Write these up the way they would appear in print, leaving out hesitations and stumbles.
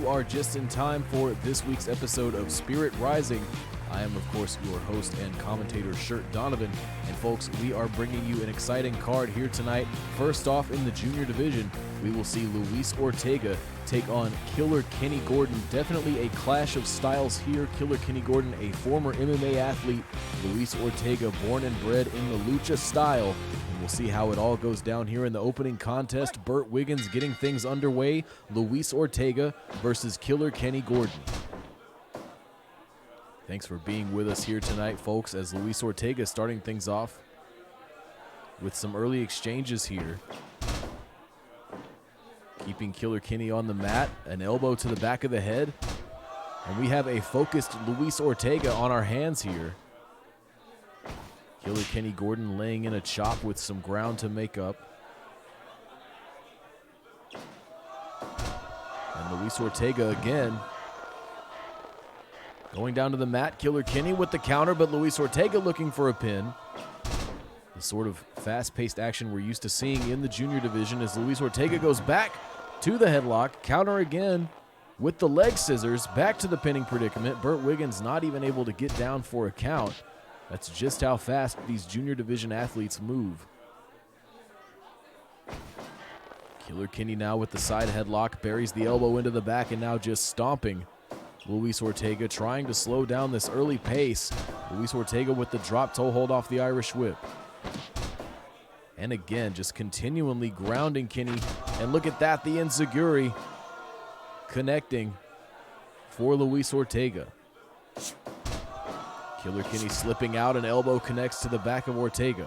you are just in time for this week's episode of Spirit Rising. I am, of course, your host and commentator, Shirt Donovan. And folks, we are bringing you an exciting card here tonight. First off, in the junior division, we will see Luis Ortega take on Killer Kenny Gordon. Definitely a clash of styles here. Killer Kenny Gordon, a former MMA athlete. Luis Ortega, born and bred in the lucha style. And we'll see how it all goes down here in the opening contest. Burt Wiggins getting things underway. Luis Ortega versus Killer Kenny Gordon. Thanks for being with us here tonight, folks, as Luis Ortega starting things off with some early exchanges here. Keeping Killer Kenny on the mat, an elbow to the back of the head. And we have a focused Luis Ortega on our hands here. Killer Kenny Gordon laying in a chop with some ground to make up. And Luis Ortega again. Going down to the mat, Killer Kenny with the counter, but Luis Ortega looking for a pin. The sort of fast-paced action we're used to seeing in the junior division as Luis Ortega goes back to the headlock, counter again with the leg scissors, back to the pinning predicament. Burt Wiggins not even able to get down for a count. That's just how fast these junior division athletes move. Killer Kenny now with the side headlock, buries the elbow into the back and now just stomping. Luis Ortega trying to slow down this early pace. Luis Ortega with the drop toe hold off the Irish whip. And again, just continually grounding Kenny. And look at that, the enziguri connecting for Luis Ortega. Killer Kenny slipping out, an elbow connects to the back of Ortega.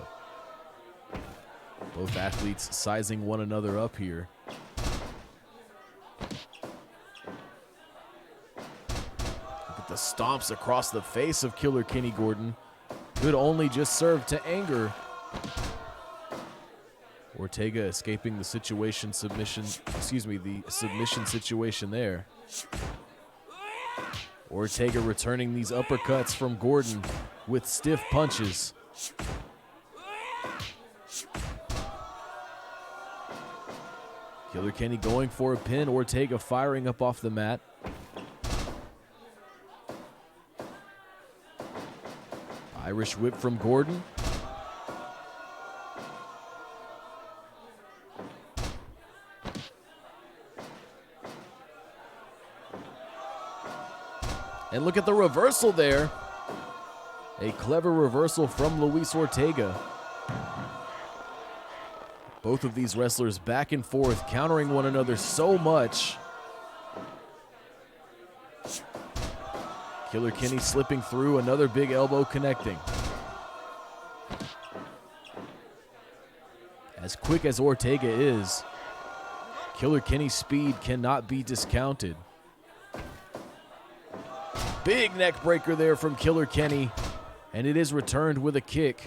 Both athletes sizing one another up here. The stomps across the face of Killer Kenny Gordon could only just serve to anger. Ortega escaping the submission situation there. Ortega returning these uppercuts from Gordon with stiff punches. Killer Kenny going for a pin, Ortega firing up off the mat. Irish whip from Gordon. And look at the reversal there. A clever reversal from Luis Ortega. Both of these wrestlers back and forth, countering one another so much. Killer Kenny slipping through, another big elbow connecting. As quick as Ortega is, Killer Kenny's speed cannot be discounted. Big neck breaker there from Killer Kenny, and it is returned with a kick.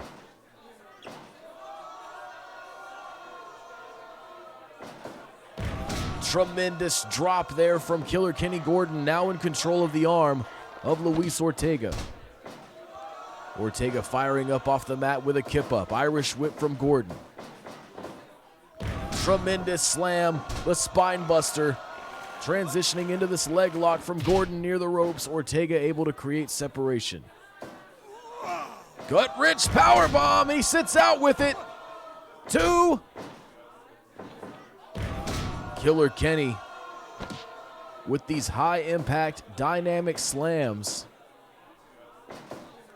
Tremendous drop there from Killer Kenny Gordon, now in control of the arm of Luis Ortega. Ortega firing up off the mat with a kip up. Irish whip from Gordon. Tremendous slam, the spine buster. Transitioning into this leg lock from Gordon near the ropes. Ortega able to create separation. Gut-wrench powerbomb. He sits out with it. 2. Killer Kenny with these high-impact, dynamic slams.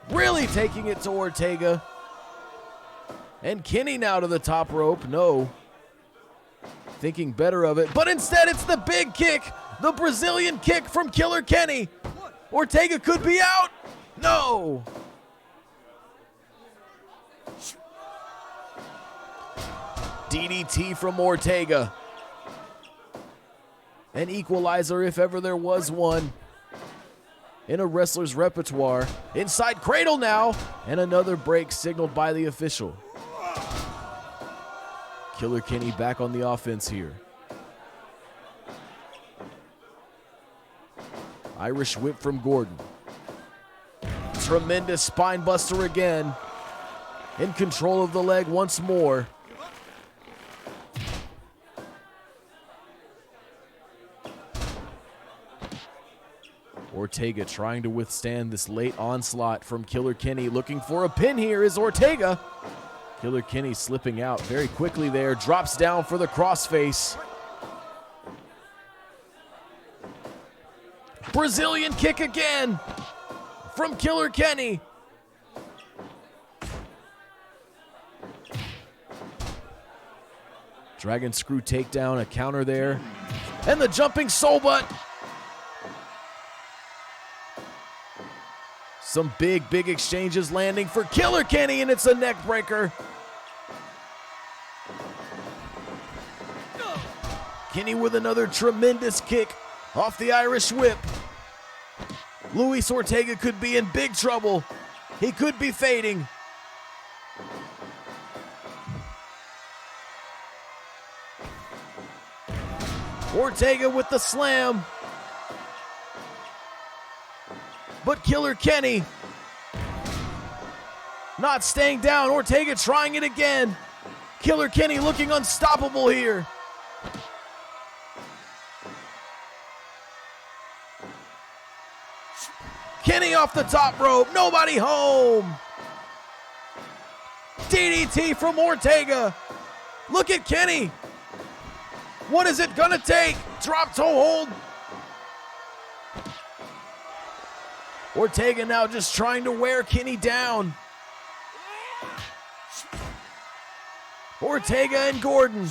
Really taking it to Ortega. And Kenny now to the top rope. No. Thinking better of it. But instead, it's the big kick. The Brazilian kick from Killer Kenny. Ortega could be out. No. DDT from Ortega. An equalizer if ever there was one in a wrestler's repertoire. Inside cradle now, and another break signaled by the official. Killer Kenny back on the offense here. Irish whip from Gordon. Tremendous spine buster again. In control of the leg once more. Ortega trying to withstand this late onslaught from Killer Kenny. Looking for a pin here is Ortega. Killer Kenny slipping out very quickly there. Drops down for the crossface. Brazilian kick again from Killer Kenny. Dragon screw takedown, a counter there. And the jumping soul butt. Some big exchanges landing for Killer Kenny, and it's a neck breaker. Kenny with another tremendous kick off the Irish whip. Luis Ortega could be in big trouble. He could be fading. Ortega with the slam. But Killer Kenny not staying down. Ortega trying it again. Killer Kenny looking unstoppable here. Kenny off the top rope. Nobody home. DDT from Ortega. Look at Kenny. What is it gonna take? Drop toe hold. Ortega now just trying to wear Kenny down. Ortega and Gordon.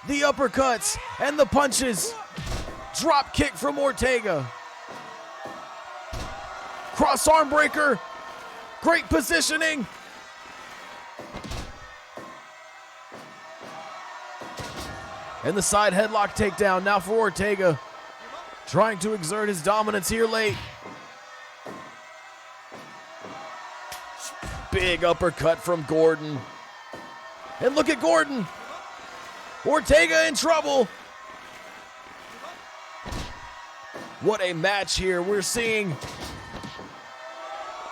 The uppercuts and the punches. Drop kick from Ortega. Cross arm breaker. Great positioning. And the side headlock takedown now for Ortega. Trying to exert his dominance here late. Big uppercut from Gordon. And look at Gordon. Ortega in trouble. What a match here we're seeing.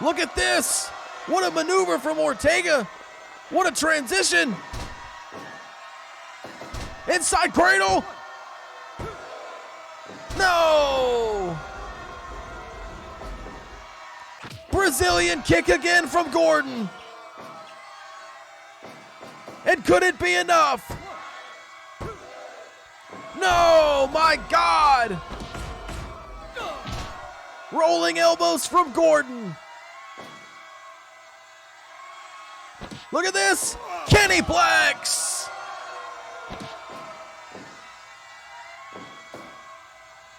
Look at this. What a maneuver from Ortega. What a transition. Inside cradle. No. Brazilian kick again from Gordon. And could it be enough? No, my God. Rolling elbows from Gordon. Look at this. Kenny Plex.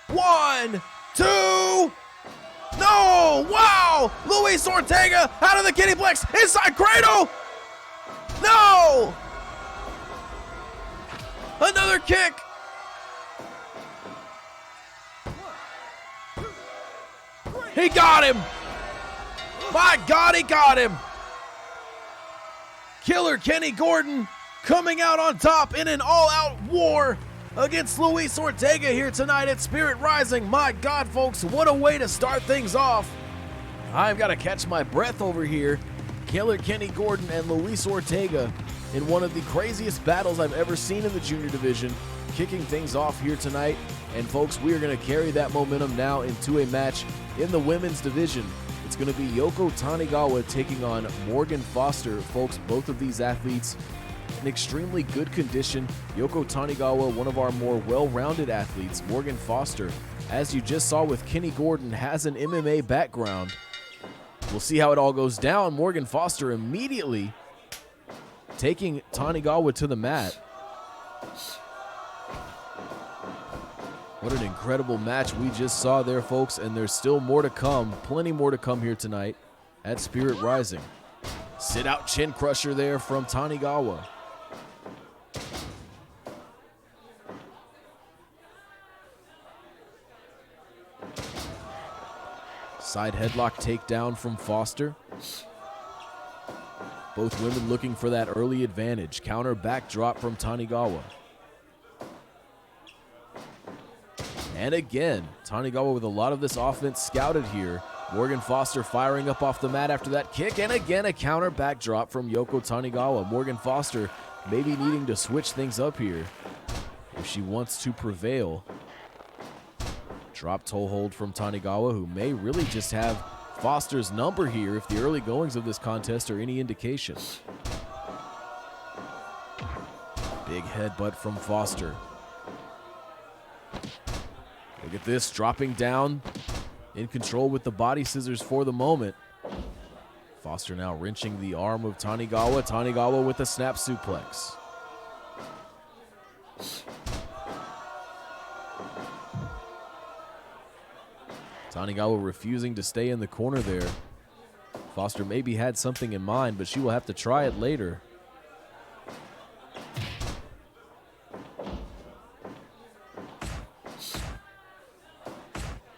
One, two. No! Wow! Luis Ortega out of the Kenny Plex. Inside cradle! No! Another kick! He got him! My God, he got him! Killer Kenny Gordon coming out on top in an all-out war against Luis Ortega here tonight at Spirit Rising. My God, folks, what a way to start things off. I've got to catch my breath over here. Killer Kenny Gordon and Luis Ortega in one of the craziest battles I've ever seen in the junior division, kicking things off here tonight. And folks, we are going to carry that momentum now into a match in the women's division. It's going to be Yoko Tanigawa taking on Morgan Foster. Folks, both of these athletes in extremely good condition. Yoko Tanigawa, one of our more well-rounded athletes. Morgan Foster, as you just saw with Kenny Gordon, has an MMA background. We'll see how it all goes down. Morgan Foster immediately taking Tanigawa to the mat. What an incredible match we just saw there, folks, and there's still more to come. Plenty more to come here tonight at Spirit Rising. Sit-out chin crusher there from Tanigawa. Side headlock takedown from Foster. Both women looking for that early advantage. Counter backdrop from Tanigawa. And again, Tanigawa with a lot of this offense scouted here. Morgan Foster firing up off the mat after that kick. And again, a counter backdrop from Yoko Tanigawa. Morgan Foster maybe needing to switch things up here if she wants to prevail. Drop toe hold from Tanigawa, who may really just have Foster's number here if the early goings of this contest are any indication. Big headbutt from Foster. Look at this, dropping down, in control with the body scissors for the moment. Foster now wrenching the arm of Tanigawa. Tanigawa with a snap suplex. Tanigawa refusing to stay in the corner there. Foster maybe had something in mind, but she will have to try it later.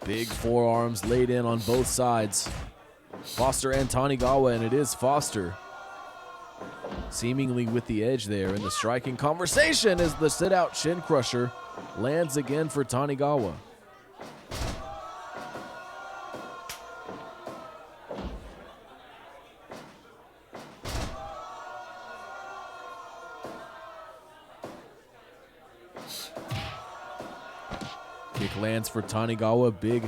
Big forearms laid in on both sides. Foster and Tanigawa, and it is Foster seemingly with the edge there in the striking conversation as the sit-out chin crusher lands again for Tanigawa. Kick lands for Tanigawa. Big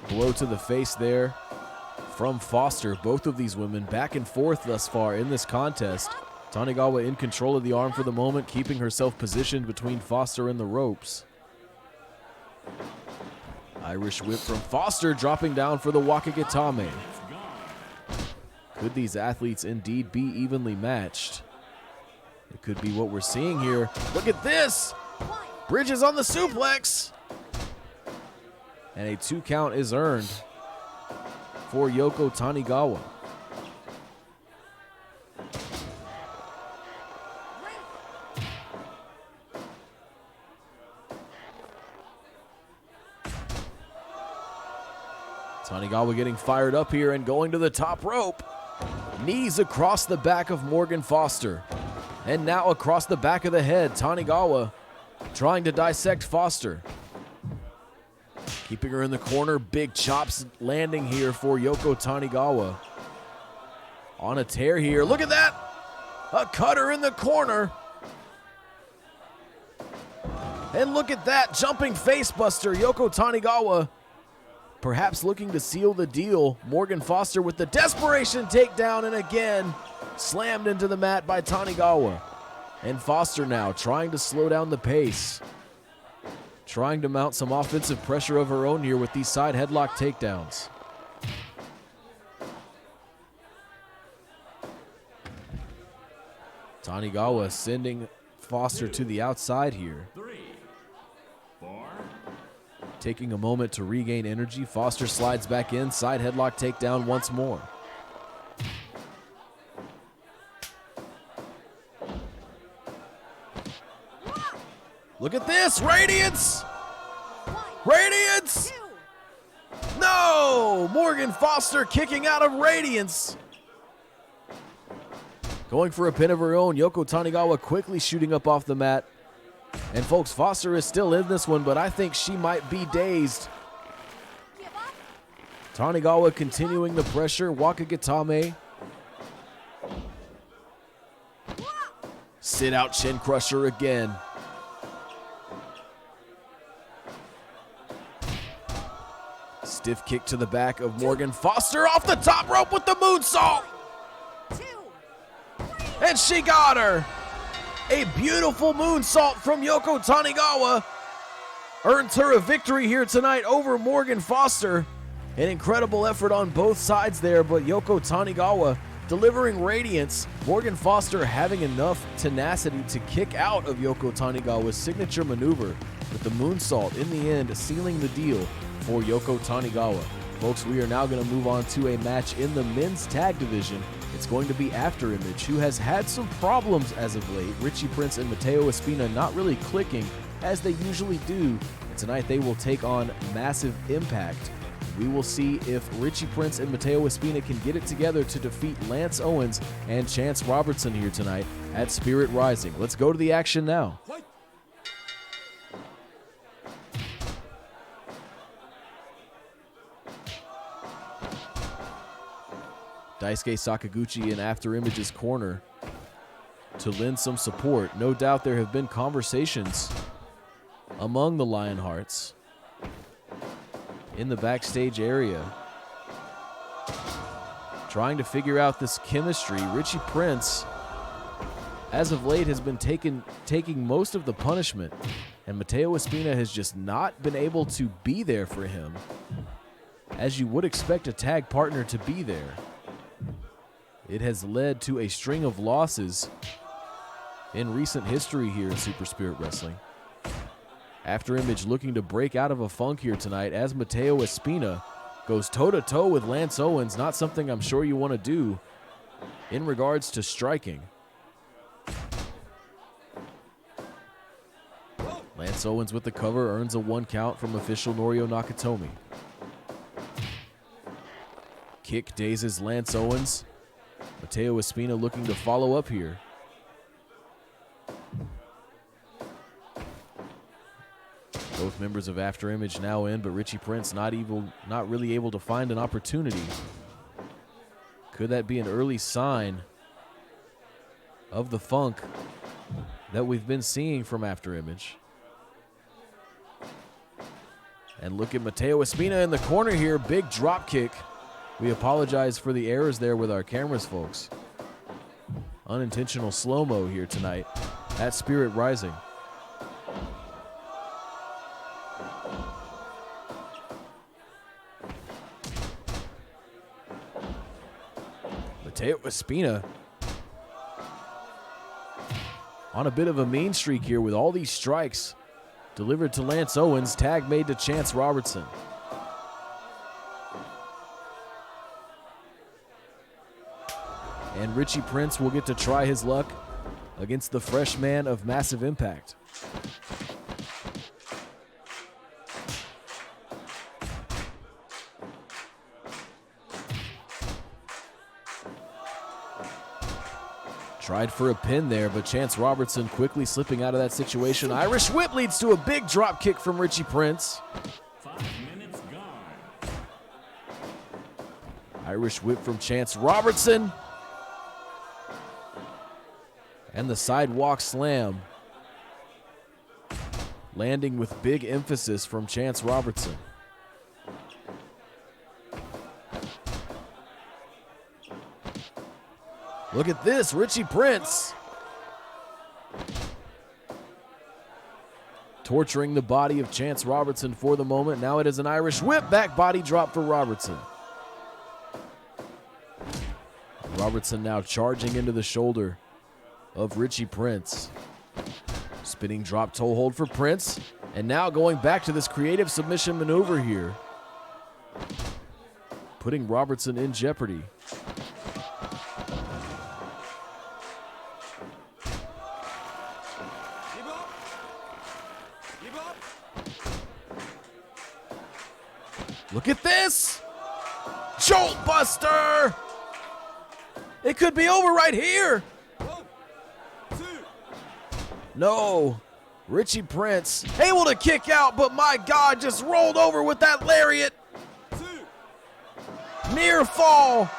blow to the face there from Foster. Both of these women back and forth thus far in this contest. Tanigawa in control of the arm for the moment, keeping herself positioned between Foster and the ropes. Irish whip from Foster, dropping down for the Wakagetame. Could these athletes indeed be evenly matched? It could be what we're seeing here. Look at this! Bridges on the suplex! And a 2 count is earned for Yoko Tanigawa. Tanigawa getting fired up here and going to the top rope. Knees across the back of Morgan Foster. And now across the back of the head, Tanigawa trying to dissect Foster. Keeping her in the corner, big chops landing here for Yoko Tanigawa. On a tear here, look at that! A cutter in the corner. And look at that, jumping facebuster, Yoko Tanigawa. Perhaps looking to seal the deal. Morgan Foster with the desperation takedown, and again, slammed into the mat by Tanigawa. And Foster now trying to slow down the pace. Trying to mount some offensive pressure of her own here with these side headlock takedowns. Tanigawa sending Foster to the outside here. 3, 4. Taking a moment to regain energy, Foster slides back in, side headlock takedown once more. Look at this, Radiance! Radiance! No! Morgan Foster kicking out of Radiance. Going for a pin of her own, Yoko Tanigawa quickly shooting up off the mat. And folks, Foster is still in this one, but I think she might be dazed. Tanigawa continuing the pressure, Wakagetame. Sit out chin crusher again. Stiff kick to the back of Morgan Foster off the top rope with the moonsault. And she got her. A beautiful moonsault from Yoko Tanigawa earns her a victory here tonight over Morgan Foster. An incredible effort on both sides there, but Yoko Tanigawa delivering radiance. Morgan Foster having enough tenacity to kick out of Yoko Tanigawa's signature maneuver with the moonsault in the end, sealing the deal for Yoko Tanigawa. Folks, we are now going to move on to a match in the men's tag division. It's going to be After Image, who has had some problems as of late. Richie Prince and Mateo Espina not really clicking as they usually do. And tonight they will take on Massive Impact. We will see if Richie Prince and Mateo Espina can get it together to defeat Lance Owens and Chance Robertson here tonight at Spirit Rising. Let's go to the action now. Daisuke Sakaguchi in After Image's corner to lend some support. No doubt there have been conversations among the Lionhearts in the backstage area. Trying to figure out this chemistry. Richie Prince, as of late, has been taking most of the punishment, and Matteo Espina has just not been able to be there for him, as you would expect a tag partner to be there. It has led to a string of losses in recent history here in Super Spirit Wrestling. After Image looking to break out of a funk here tonight as Matteo Espina goes toe-to-toe with Lance Owens, not something I'm sure you want to do in regards to striking. Lance Owens with the cover earns a 1 count from official Norio Nakatomi. Kick dazes Lance Owens. Matteo Espina looking to follow up here. Both members of After Image now in, but Richie Prince not really able to find an opportunity. Could that be an early sign of the funk that we've been seeing from After Image? And look at Matteo Espina in the corner here. Big drop kick. We apologize for the errors there with our cameras, folks. Unintentional slow-mo here tonight at Spirit Rising. Matteo Espina on a bit of a mean streak here with all these strikes delivered to Lance Owens. Tag made to Chance Robertson. And Richie Prince will get to try his luck against the fresh man of Massive Impact. Tried for a pin there, but Chance Robertson quickly slipping out of that situation. Irish whip leads to a big drop kick from Richie Prince. 5 minutes gone. Irish whip from Chance Robertson. And the sidewalk slam. Landing with big emphasis from Chance Robertson. Look at this, Richie Prince. Torturing the body of Chance Robertson for the moment. Now it is an Irish whip, back body drop for Robertson. Robertson now charging into the shoulder of Richie Prince. Spinning drop toe hold for Prince. And now going back to this creative submission maneuver here. Putting Robertson in jeopardy. Look at this! Jolt Buster! It could be over right here! 1, 2. No. Richie Prince able to kick out, but my God, just rolled over with that lariat. 2. Near fall.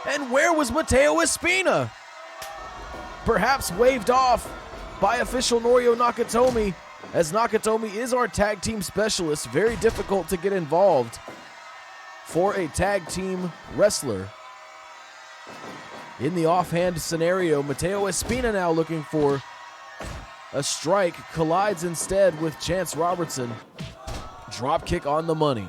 And where was Matteo Espina? Perhaps waved off by official Norio Nakatomi, as Nakatomi is our tag team specialist. Very difficult to get involved for a tag team wrestler. In the offhand scenario, Matteo Espina now looking for a strike, collides instead with Chance Robertson. Drop kick on the money.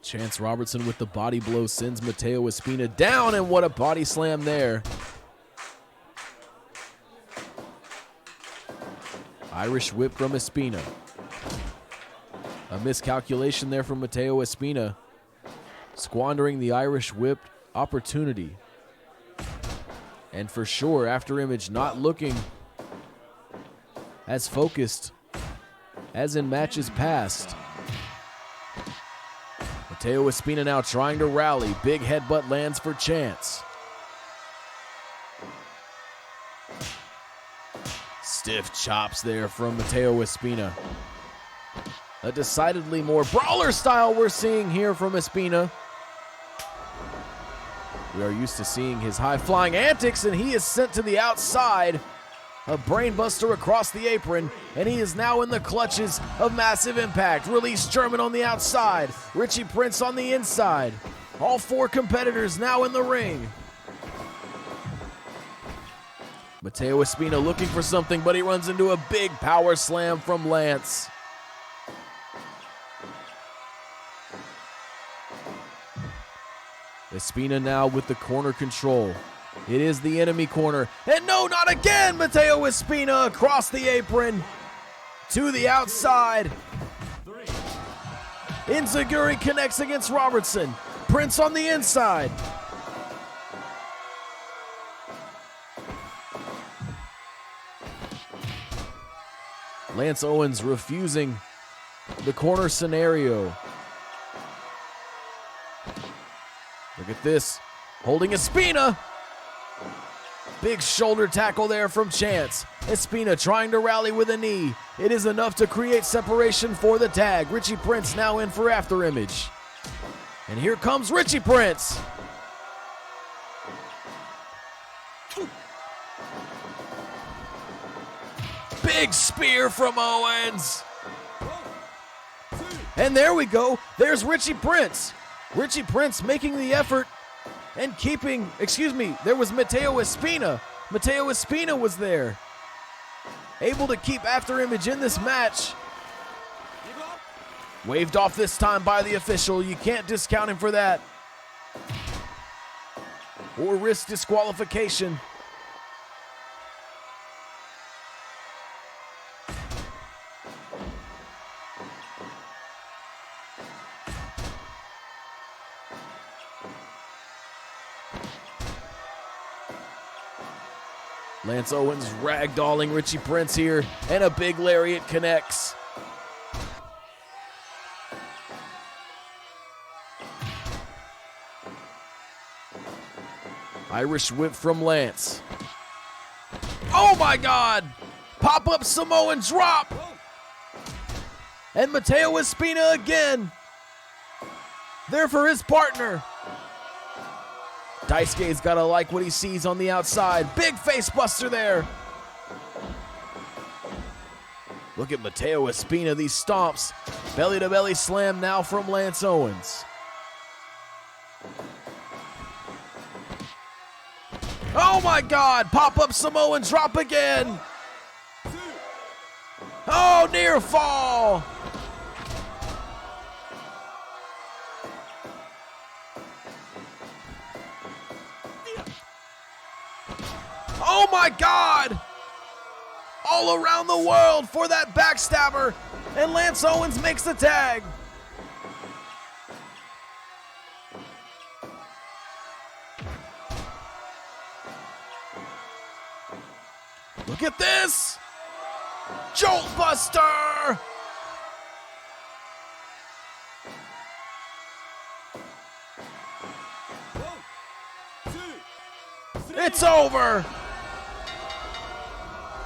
Chance Robertson with the body blow sends Matteo Espina down, and what a body slam there. Irish whip from Espina. A miscalculation there from Matteo Espina, squandering the Irish whip opportunity. And for sure, After Image not looking as focused as in matches past. Matteo Espina now trying to rally. Big headbutt lands for Chance. Stiff chops there from Matteo Espina. A decidedly more brawler style we're seeing here from Espina. We are used to seeing his high-flying antics, and he is sent to the outside. A brainbuster across the apron, and he is now in the clutches of Massive Impact. Release German on the outside, Richie Prince on the inside. All four competitors now in the ring. Mateo Espina looking for something, but he runs into a big power slam from Lance. Espina now with the corner control. It is the enemy corner. And no, not again! Mateo Espina across the apron to the outside. Inzaguri connects against Robertson. Prince on the inside. Lance Owens refusing the corner scenario. Look at this, holding Espina. Big shoulder tackle there from Chance. Espina trying to rally with a knee. It is enough to create separation for the tag. Richie Prince now in for After Image. And here comes Richie Prince. Big spear from Owens. And there we go. There's Richie Prince. Richie Prince making the effort and keeping, there was Mateo Espina. Mateo Espina was there. Able to keep After Image in this match. Waved off this time by the official. You can't discount him for that. Or risk disqualification. Lance Owens ragdolling Richie Prince here, and a big lariat connects. Irish whip from Lance. Oh my God! Pop-up Samoan drop! And Mateo Espina again. There for his partner. Daisuke's gotta like what he sees on the outside. Big face buster there. Look at Mateo Espina, these stomps. Belly to belly slam now from Lance Owens. Oh my God, pop-up Samoan drop again. Oh, near fall. Oh my God! All around the world for that backstabber, and Lance Owens makes the tag. Look at this! Jolt Buster! It's over!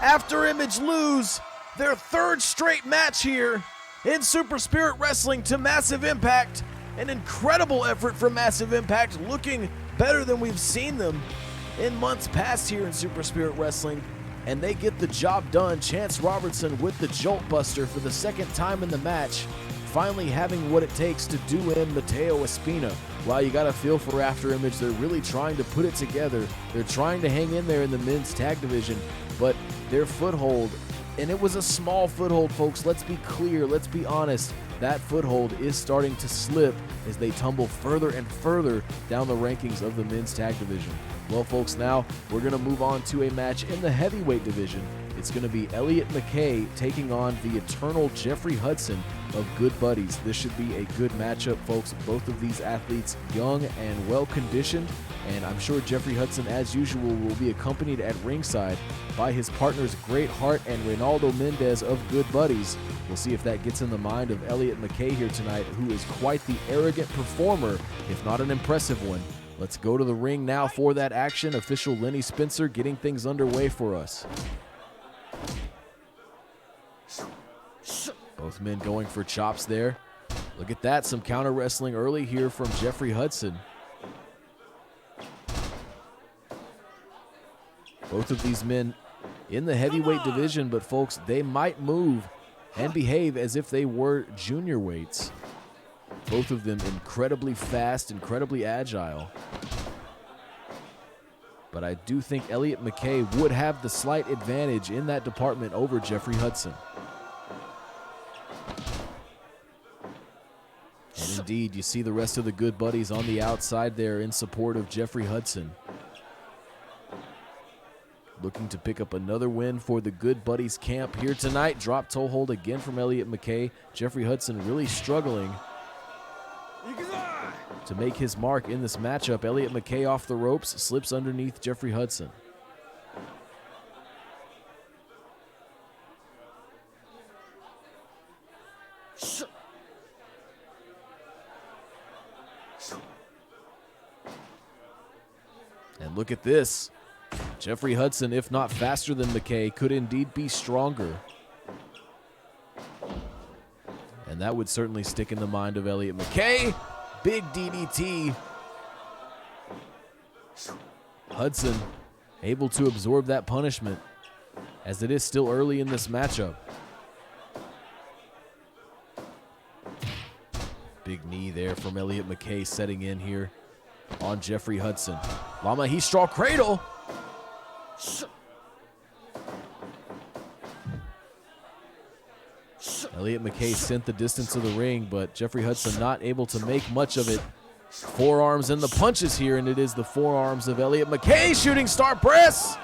After Image lose their third straight match here in Super Spirit Wrestling to Massive Impact. An incredible effort from Massive Impact, looking better than we've seen them in months past here in Super Spirit Wrestling. And they get the job done. Chance Robertson with the Jolt Buster for the second time in the match, finally having what it takes to do in Mateo Espina. Wow, you got a feel for After Image. They're really trying to put it together. They're trying to hang in there in the men's tag division, but their foothold, and it was a small foothold, folks. Let's be clear. Let's be honest. That foothold is starting to slip as they tumble further and further down the rankings of the men's tag division. Well, folks, now we're going to move on to a match in the heavyweight division. It's going to be Elliott McKay taking on the eternal Jeffrey Hudson of Good Buddies. This should be a good matchup, folks. Both of these athletes young and well-conditioned, and I'm sure Jeffrey Hudson, as usual, will be accompanied at ringside by his partners Great Hart and Reynaldo Mendez of Good Buddies. We'll see if that gets in the mind of Elliott McKay here tonight, who is quite the arrogant performer, if not an impressive one. Let's go to the ring now for that action. Official Lenny Spencer getting things underway for us. Both men going for chops there. Look at that, some counter wrestling early here from Jeffrey Hudson. Both of these men in the heavyweight division, but folks, they might move and behave as if they were junior weights. Both of them incredibly fast, incredibly agile. But I do think Elliott McKay would have the slight advantage in that department over Jeffrey Hudson. And indeed, you see the rest of the Good Buddies on the outside there in support of Jeffrey Hudson. Looking to pick up another win for the Good Buddies camp here tonight. Drop toe hold again from Elliott McKay. Jeffrey Hudson really struggling to make his mark in this matchup. Elliott McKay off the ropes, slips underneath Jeffrey Hudson. And look at this. Jeffrey Hudson, if not faster than McKay, could indeed be stronger. And that would certainly stick in the mind of Elliott McKay. Big DDT. Hudson able to absorb that punishment as it is still early in this matchup. Big knee there from Elliott McKay setting in here on Jeffrey Hudson. Lama he straw cradle. Elliott McKay sent the distance of the ring, but Jeffrey Hudson not able to make much of it. Forearms and the punches here, and it is the forearms of Elliott McKay. Shooting star press.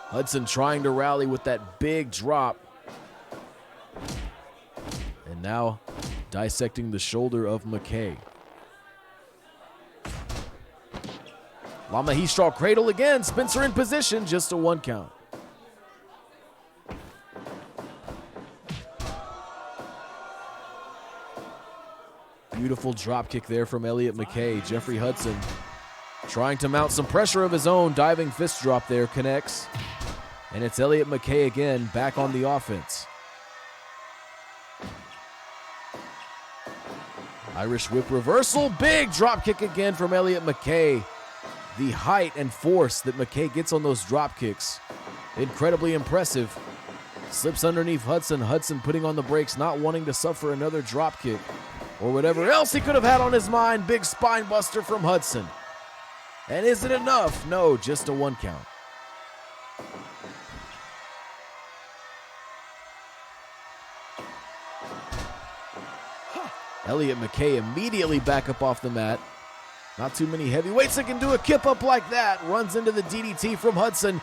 Hudson trying to rally with that big drop. And now dissecting the shoulder of McKay. Lama he straw cradle again. Spencer in position, just a 1 count. Beautiful drop kick there from Elliott McKay. Jeffrey Hudson trying to mount some pressure of his own. Diving fist drop there, connects. And it's Elliott McKay again, back on the offense. Irish whip reversal. Big drop kick again from Elliott McKay. The height and force that McKay gets on those drop kicks, incredibly impressive. Slips underneath Hudson. Hudson putting on the brakes, not wanting to suffer another drop kick or whatever else he could have had on his mind. Big spine buster from Hudson. And is it enough? No, just a 1 count. Elliott McKay immediately back up off the mat. Not too many heavyweights that can do a kip up like that. Runs into the DDT from Hudson,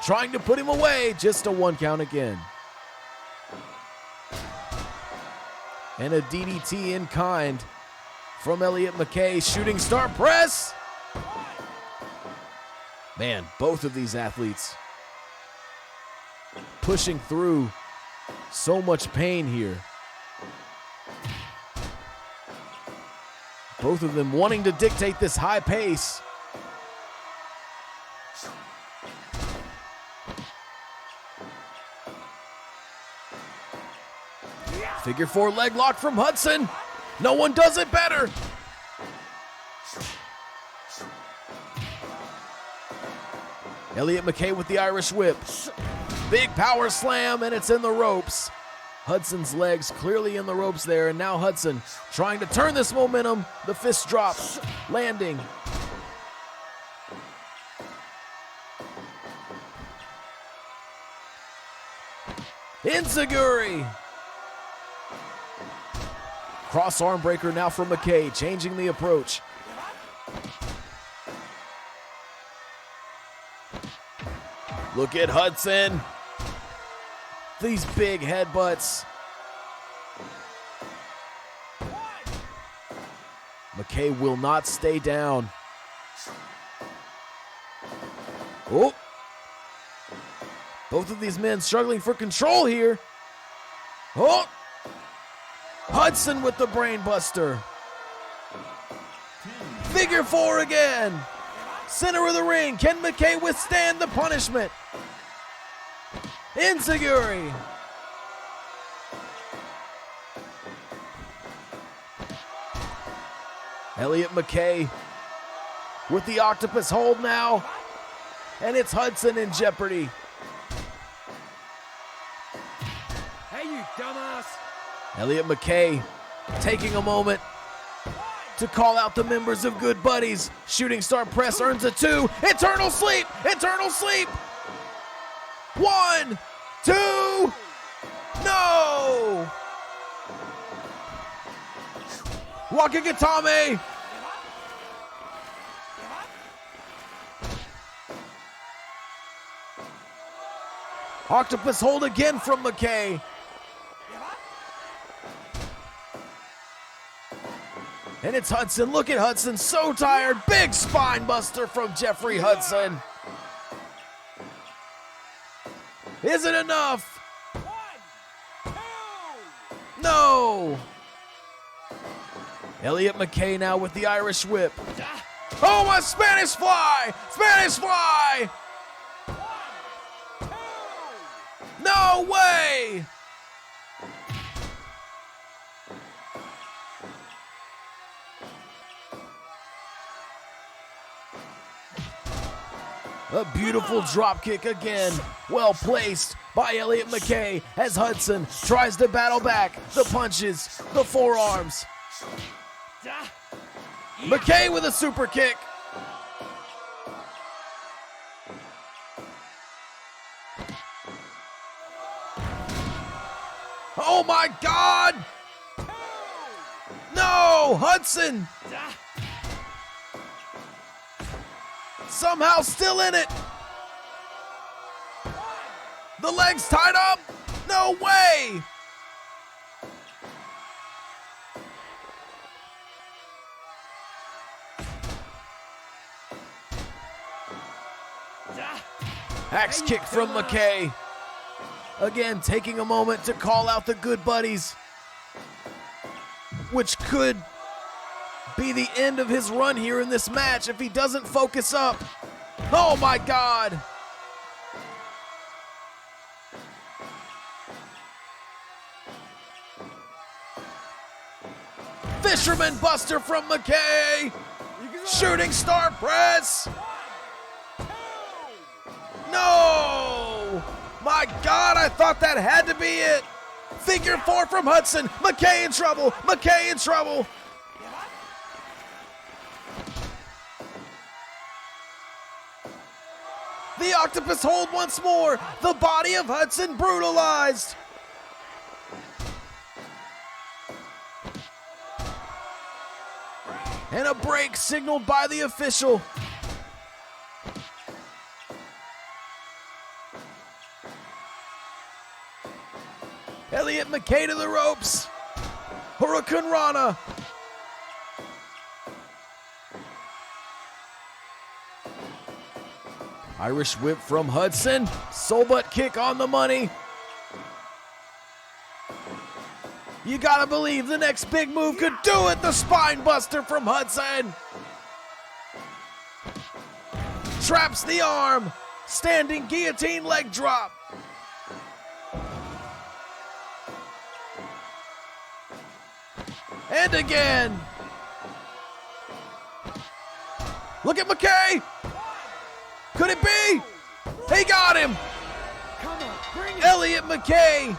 trying to put him away. Just a 1 count again. And a DDT in kind from Elliott McKay. Shooting star press. Man, both of these athletes pushing through so much pain here. Both of them wanting to dictate this high pace. Figure 4 leg lock from Hudson. No one does it better. Elliott McKay with the Irish whip. Big power slam, and it's in the ropes. Hudson's legs clearly in the ropes there, and now Hudson trying to turn this momentum. The fist drop, landing. Enziguri. Cross arm breaker now from McKay, changing the approach. Look at Hudson. These big headbutts. McKay will not stay down. Oh. Both of these men struggling for control here. Oh. Hudson with the brain buster. Figure 4 again. Center of the ring. Can McKay withstand the punishment? Enziguri. Elliott McKay with the octopus hold now. And it's Hudson in jeopardy. Hey, you dumbass! Elliott McKay taking a moment to call out the members of Good Buddies. Shooting star press earns a 2. Eternal sleep! Eternal sleep! 1, 2, no! Wakagatame! Octopus hold again from McKay. And it's Hudson. Look at Hudson, so tired. Big spine buster from Jeffrey Hudson. Is it enough? 1, 2. No. Elliott McKay now with the Irish whip. Oh, my Spanish fly! Spanish fly! 1, 2. No way! A beautiful drop kick again. Well placed by Elliott McKay as Hudson tries to battle back. The punches, the forearms. McKay with a super kick. Oh my God! No! Hudson! Somehow still in it! The legs tied up! No way! Axe kick from McKay. Again, taking a moment to call out the Good Buddies, which could be the end of his run here in this match if he doesn't focus up. Oh my God! Fisherman buster from McKay! Shooting star press! No! My God, I thought that had to be it! Figure 4 from Hudson. McKay in trouble. McKay in trouble. The octopus hold once more. The body of Hudson brutalized. And a break signaled by the official. Elliott McKay to the ropes. Hurricane Rana. Irish whip from Hudson. Soul butt kick on the money. You gotta believe the next big move could do it. The spine buster from Hudson. Traps the arm. Standing guillotine leg drop. And again. Look at McKay. Could it be? He got him. Come on, bring it. Elliott McKay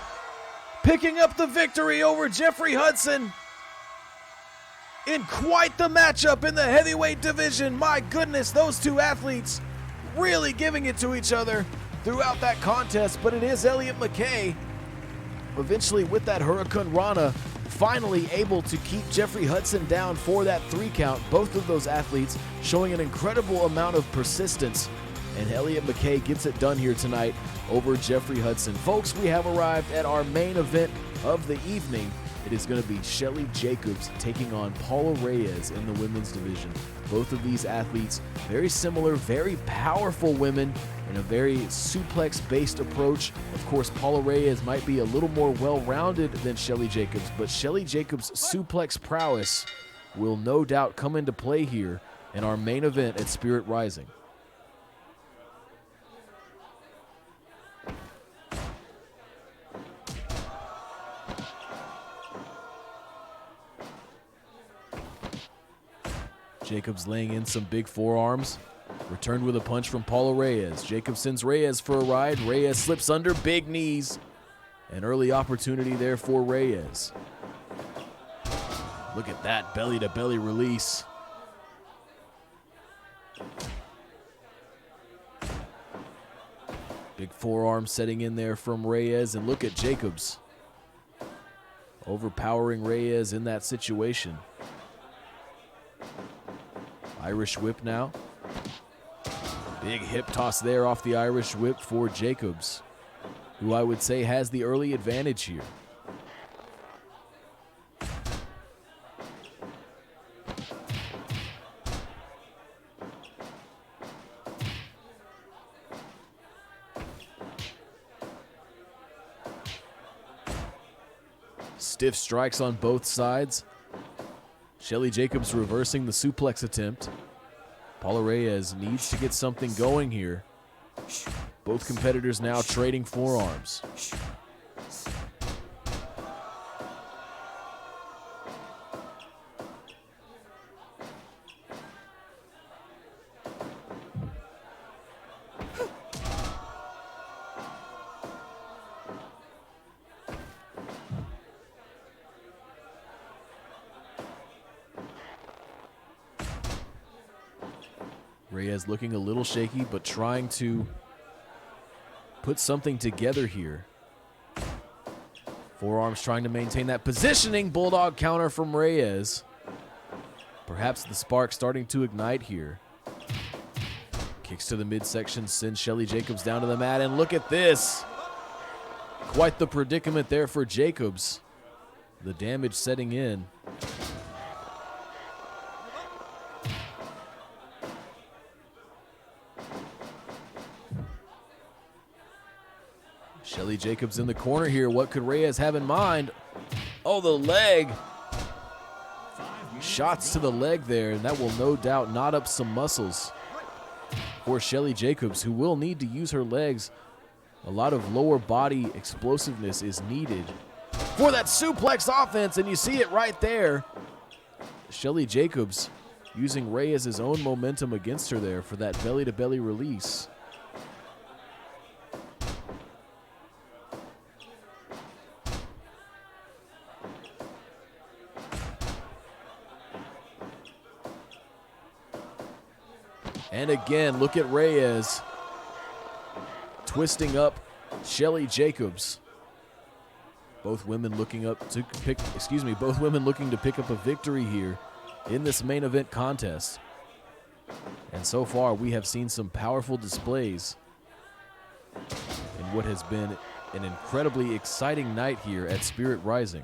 picking up the victory over Jeffrey Hudson in quite the matchup in the heavyweight division. My goodness, those two athletes really giving it to each other throughout that contest, but it is Elliott McKay eventually with that Hurricane Rana finally able to keep Jeffrey Hudson down for that 3 count. Both of those athletes showing an incredible amount of persistence, and Elliott McKay gets it done here tonight over Jeffrey Hudson. Folks, we have arrived at our main event of the evening. It is going to be Shelly Jacobs taking on Paula Reyes in the women's division. Both of these athletes, very similar, very powerful women in a very suplex-based approach. Of course, Paula Reyes might be a little more well-rounded than Shelly Jacobs, but Shelly Jacobs' suplex prowess will no doubt come into play here in our main event at Spirit Rising. Jacobs laying in some big forearms. Returned with a punch from Paulo Reyes. Jacobs sends Reyes for a ride. Reyes slips under, big knees. An early opportunity there for Reyes. Look at that belly-to-belly release. Big forearm setting in there from Reyes, and look at Jacobs. Overpowering Reyes in that situation. Irish whip now. Big hip toss there off the Irish whip for Jacobs, who I would say has the early advantage here. Stiff strikes on both sides. Shelly Jacobs reversing the suplex attempt. Paulo Reyes needs to get something going here. Both competitors now trading forearms. Reyes looking a little shaky, but trying to put something together here. Forearms trying to maintain that positioning. Bulldog counter from Reyes. Perhaps the spark starting to ignite here. Kicks to the midsection, sends Shelly Jacobs down to the mat, and look at this. Quite the predicament there for Jacobs. The damage setting in. Shelly Jacobs in the corner here. What could Reyes have in mind? Oh, the leg. Shots to the leg there, and that will no doubt knot up some muscles for Shelly Jacobs, who will need to use her legs. A lot of lower body explosiveness is needed for that suplex offense, and you see it right there. Shelly Jacobs using Reyes' own momentum against her there for that belly-to-belly release. And again, look at Reyes twisting up Shelly Jacobs. Both women looking to pick up a victory here in this main event contest. And so far, we have seen some powerful displays in what has been an incredibly exciting night here at Spirit Rising.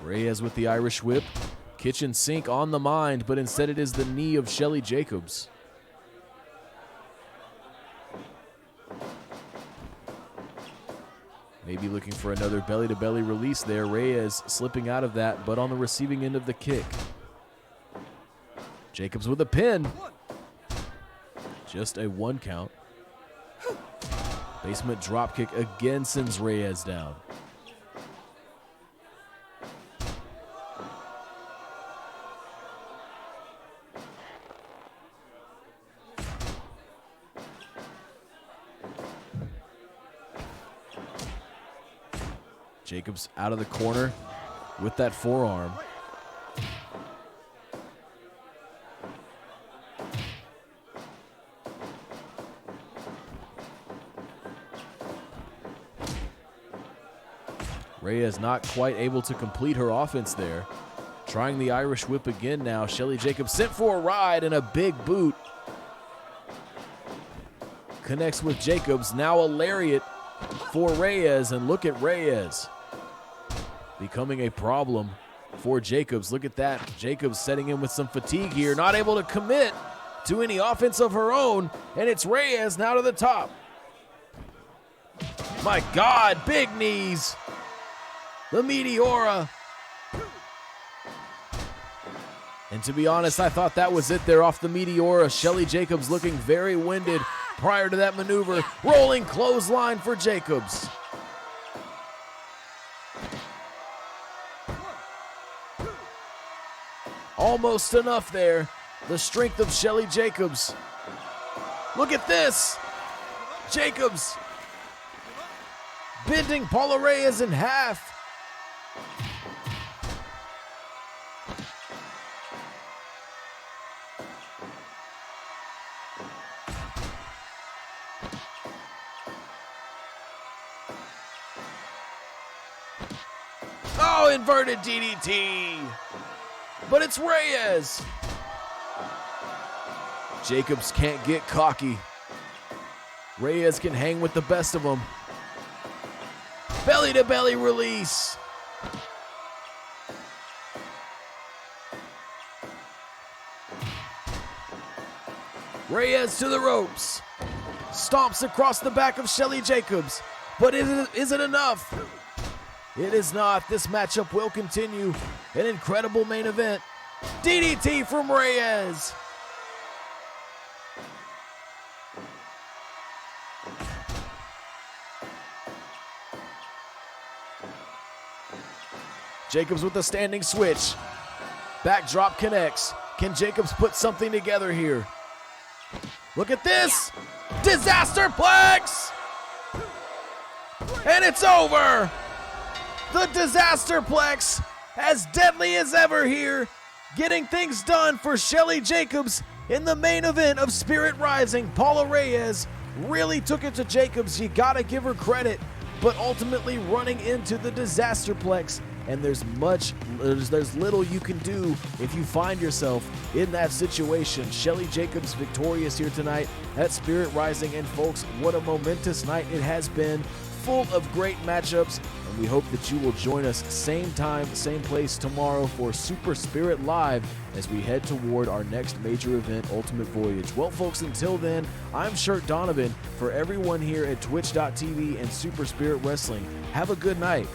Reyes with the Irish whip. Kitchen sink on the mind, but instead it is the knee of Shelly Jacobs. Maybe looking for another belly-to-belly release there. Reyes slipping out of that, but on the receiving end of the kick. Jacobs with a pin. Just a 1 count. Basement dropkick again sends Reyes down. Jacobs out of the corner with that forearm. Reyes not quite able to complete her offense there. Trying the Irish whip again now. Shelly Jacobs sent for a ride and a big boot. Connects with Jacobs. Now a lariat for Reyes, and look at Reyes becoming a problem for Jacobs. Look at that. Jacobs setting in with some fatigue here, not able to commit to any offense of her own, and it's Reyes now to the top. My God, big knees. The Meteora. And to be honest, I thought that was it there off the Meteora. Shelly Jacobs looking very winded prior to that maneuver. Rolling clothesline for Jacobs. Almost enough there. The strength of Shelly Jacobs. Look at this. Jacobs bending Paula Reyes in half. Oh, inverted DDT. But it's Reyes. Jacobs can't get cocky. Reyes can hang with the best of them. Belly to belly release. Reyes to the ropes. Stomps across the back of Shelly Jacobs. But is it enough? It is not. This matchup will continue. An incredible main event. DDT from Reyes. Jacobs with a standing switch. Backdrop connects. Can Jacobs put something together here? Look at this. Disasterplex! And it's over. The Disasterplex, as deadly as ever here, getting things done for Shelly Jacobs in the main event of Spirit Rising. Paula Reyes really took it to Jacobs. You gotta give her credit, but ultimately running into the Disasterplex. And there's little you can do if you find yourself in that situation. Shelly Jacobs victorious here tonight at Spirit Rising. And folks, what a momentous night it has been, full of great matchups. And we hope that you will join us same time, same place tomorrow for Super Spirit Live as we head toward our next major event, Ultimate Voyage. Well, folks, until then, I'm Shirt Donovan. For everyone here at Twitch.tv and Super Spirit Wrestling, have a good night.